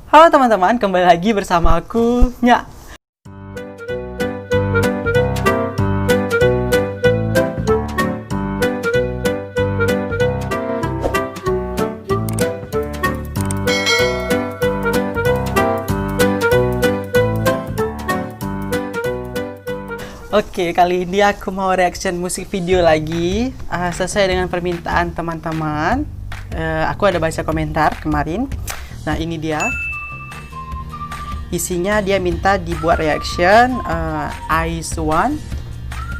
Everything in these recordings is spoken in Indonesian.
Halo teman-teman, kembali lagi bersama aku, Nya. Oke, kali ini aku mau reaction musik video lagi, sesuai dengan permintaan teman-teman. Aku ada baca komentar kemarin. Nah, ini dia. Isinya dia minta dibuat reaction IZ*ONE.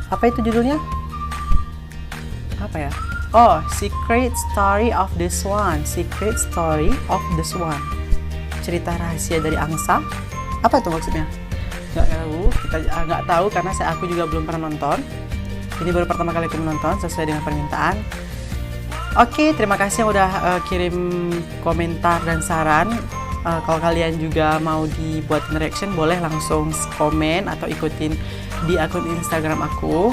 Apa itu judulnya? Apa ya? Oh, Secret Story of the Swan. Secret Story of the Swan. Cerita rahasia dari angsa. Apa itu maksudnya? Nggak tahu. Kita nggak tahu karena aku juga belum pernah nonton. Ini baru pertama kali aku menonton sesuai dengan permintaan. Oke, terima kasih yang udah kirim komentar dan saran. Kalau kalian juga mau dibuat reaction, boleh langsung komen atau ikutin di akun Instagram aku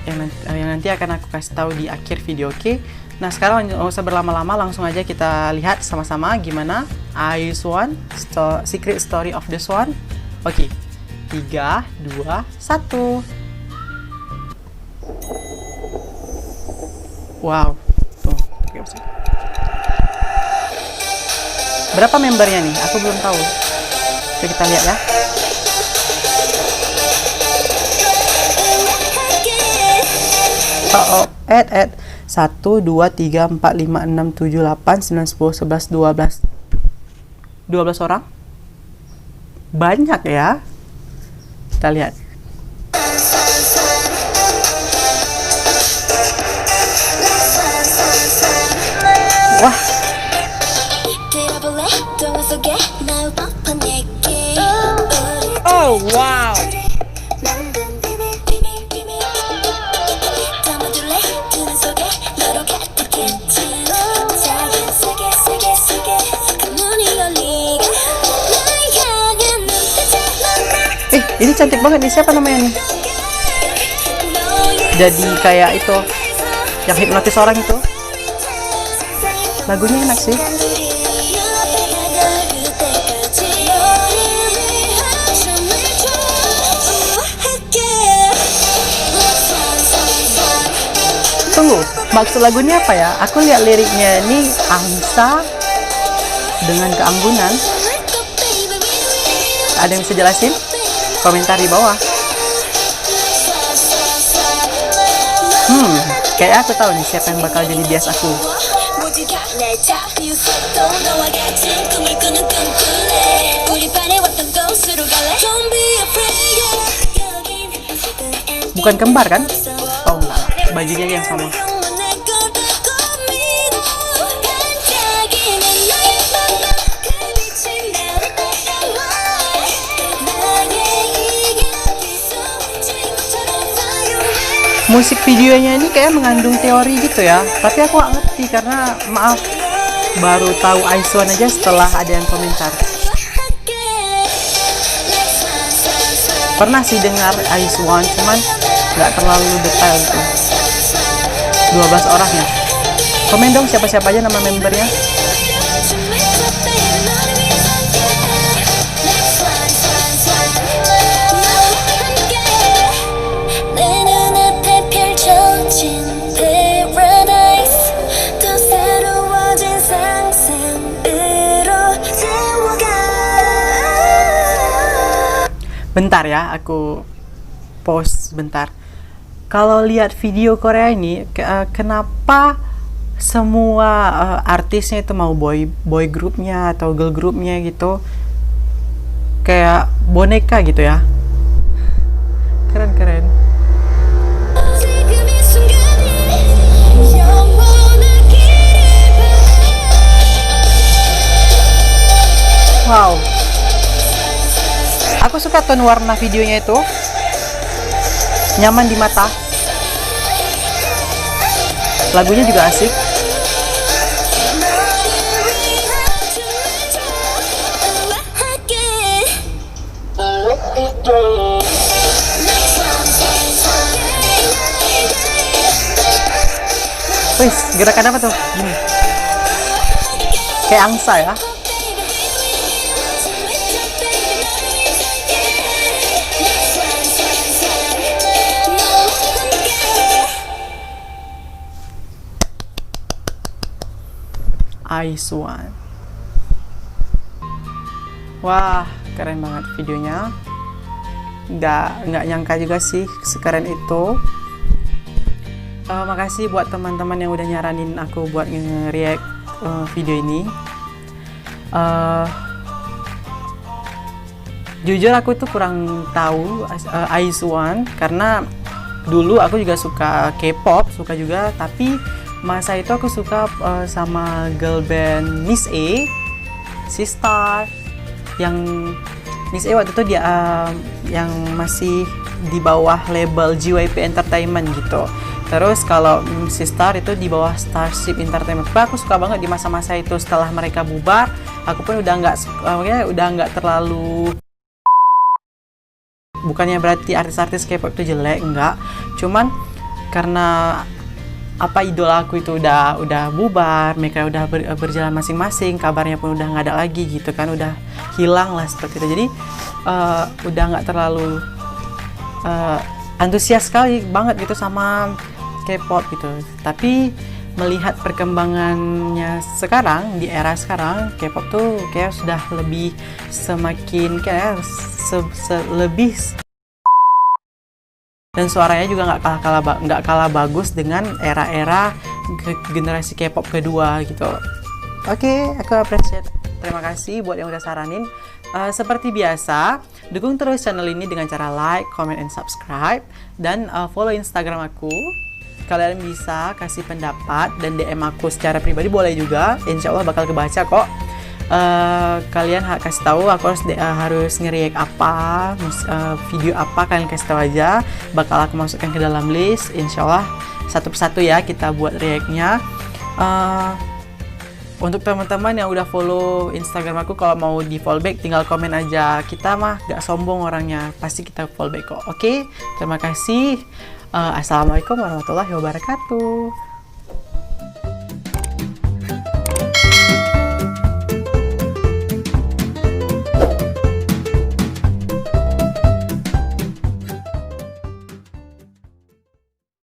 yang nanti akan aku kasih tahu di akhir video. Oke? Nah, sekarang nggak usah berlama-lama, langsung aja kita lihat sama-sama gimana IZ*ONE Secret Story of the Swan. Oke, 3, 2, 1. Wow, tuh. Berapa membernya nih? Aku belum tahu. Coba kita lihat ya. Add 1, 2, 3, 4, 5, 6, 7, 8, 9, 10, 11, 12. 12 orang? Banyak ya. Kita lihat. Wah. Oh, wow. Ini cantik banget nih. Siapa namanya nih? Jadi kayak itu yang hipnotis orang itu. Lagunya enak sih. Tunggu, maksud lagunya apa ya? Aku lihat liriknya ini angsa dengan keanggunan. Ada yang bisa jelasin? Komentar di bawah. Kayak aku tahu nih siapa yang bakal jadi bias aku. Bukan kembar kan? Oh enggak, bajunya yang sama. Musik videonya ini kayak mengandung teori gitu ya, tapi aku gak ngerti karena maaf, baru tahu IZ*ONE aja setelah ada yang komentar. Pernah sih dengar IZ*ONE, cuman nggak terlalu detail gitu. 12 orang ya. Komen dong siapa-siapa aja nama membernya. Bentar ya, aku pause bentar. Kalau lihat video Korea ini, kenapa semua artisnya itu mau boy groupnya atau girl groupnya gitu, kayak boneka gitu ya? Keren-keren. Wow. Aku suka tone warna videonya itu. Nyaman di mata. Lagunya juga asik. Wih, gerakan apa tuh? Gini. Kayak angsa ya. IZ*ONE. Wah, keren banget videonya. Nggak nyangka juga sih sekeren itu. Makasih buat teman-teman yang udah nyaranin aku buat nge-react video ini. Jujur aku tuh kurang tahu IZ*ONE karena dulu aku juga suka K-pop, suka juga, tapi masa itu aku suka sama girl band Miss A, Sistar, yang Miss A waktu itu dia yang masih di bawah label JYP Entertainment gitu. Terus kalau Sistar itu di bawah Starship Entertainment. Aku suka banget di masa-masa itu. Setelah mereka bubar, aku pun udah nggak terlalu, bukannya berarti artis-artis K-pop itu jelek, enggak. Cuman karena idola aku itu udah bubar, mereka udah berjalan masing-masing, kabarnya pun udah nggak ada lagi gitu kan, udah hilang lah seperti itu. Jadi udah nggak terlalu antusias sekali banget gitu sama K-pop gitu. Tapi melihat perkembangannya sekarang, di era sekarang, K-pop tuh kayak sudah lebih semakin kayak lebih, dan suaranya juga nggak kalah bagus dengan era-era generasi K-pop kedua gitu. Oke, aku appreciate. Terima kasih buat yang udah saranin. Seperti biasa, dukung terus channel ini dengan cara like, comment, and subscribe, dan follow Instagram aku. Kalian bisa kasih pendapat dan DM aku secara pribadi boleh juga. Insya Allah bakal kebaca kok. Kalian kasih tahu aku harus nge-react apa, video apa, kalian kasih tahu aja, bakal aku masukkan ke dalam list. Insya Allah satu persatu ya kita buat reactnya. Untuk teman-teman yang udah follow Instagram aku, kalau mau di follow back tinggal komen aja. Kita mah gak sombong orangnya, pasti kita follow back kok. Oke, terima kasih. Assalamualaikum warahmatullahi wabarakatuh.